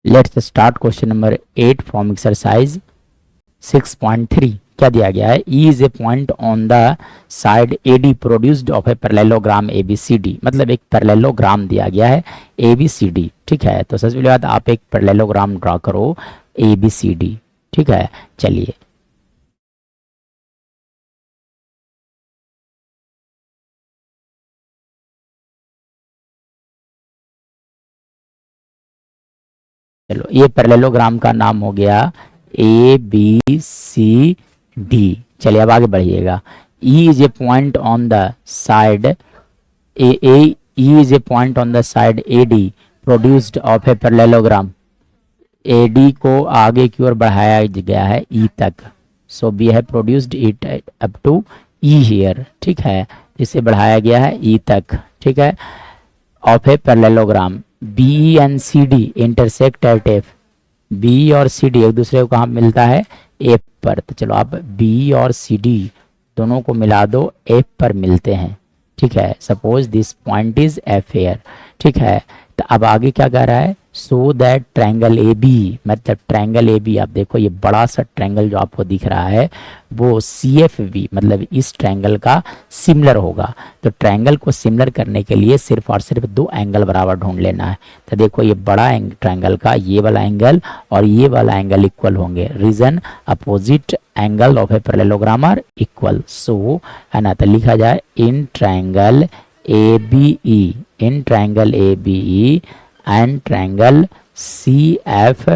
Let's start question number 8 from exercise 6.3। क्या दिया गया है? E is a point on the side A D produced of a parallelogram A B C D. मतलब एक parallelogram दिया गया है ए बी सी डी। ठीक है, तो सबसे पहली बात आप एक पैरेललोग्राम ड्रा करो ए बी सी डी। ठीक है, चलिए चलो, ये पैरेललोग्राम का नाम हो गया ए बी सी डी। चलिए अब आगे बढ़िएगा। E is a point on the side E is a point on the side A D produced of a parallelogram. A D को आगे की ओर बढ़ाया गया है ई तक। So we have produced it up to E here. ठीक है, इसे बढ़ाया गया है ई तक। ठीक है, of a parallelogram B and C D intersect at F. B और सी डी एक दूसरे को कहाँ मिलता है? एफ पर। तो चलो आप बी और सी डी दोनों को मिला दो, एफ पर मिलते हैं। ठीक है, suppose this point is F here. ठीक है, तो अब आगे क्या कह रहा है? So that triangle A B, मतलब ट्रायंगल ए बी आप देखो, ये बड़ा सा ट्रायंगल जो आपको दिख रहा है वो सी एफ बी मतलब इस ट्रायंगल का सिमिलर होगा। तो ट्रायंगल को सिमिलर करने के लिए सिर्फ और सिर्फ दो एंगल बराबर ढूंढ लेना है। तो देखो ये बड़ा ट्रायंगल का ये वाला एंगल और ये वाला एंगल इक्वल होंगे। Reason opposite angle of a parallelogram are equal. So है ना, तो लिखा जाए in triangle A B E, in triangle A B E and triangle C F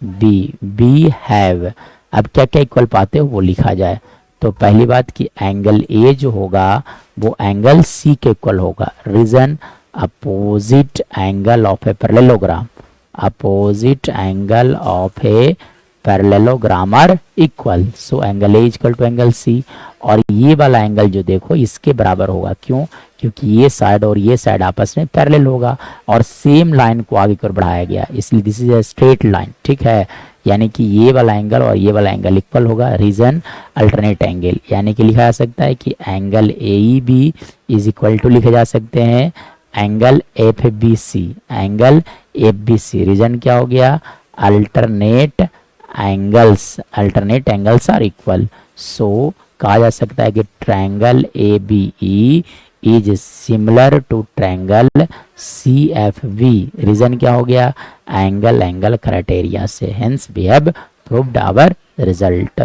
B B have. अब क्या क्या इक्वल पाते हो वो लिखा जाए। तो पहली बात कि एंगल ए जो होगा वो एंगल सी के इक्वल होगा। Reason opposite angle of a parallelogram, opposite angle of a parallelogram are equal. So angle A equal to angle C. और ये वाला एंगल जो देखो इसके बराबर होगा। क्यों? क्योंकि ये साइड और ये साइड आपस में पैरेलल होगा और सेम लाइन को आगे की ओर बढ़ाया गया, इसलिए this is a straight line. ठीक है, यानी कि ये वाला एंगल और ये वाला एंगल इक्वल होगा। रीजन अल्टरनेट एंगल, यानी कि लिखा जा सकता है कि angle A E B is equal to लिखे जा सकते हैं angle F B C, angle F B C. Reason क्या हो गया? Alternate angles are equal. So कहा जा सकता है कि triangle A B E is similar to triangle C F B. Reason क्या हो गया? एंगल क्राइटेरिया से। Hence we have proved our result.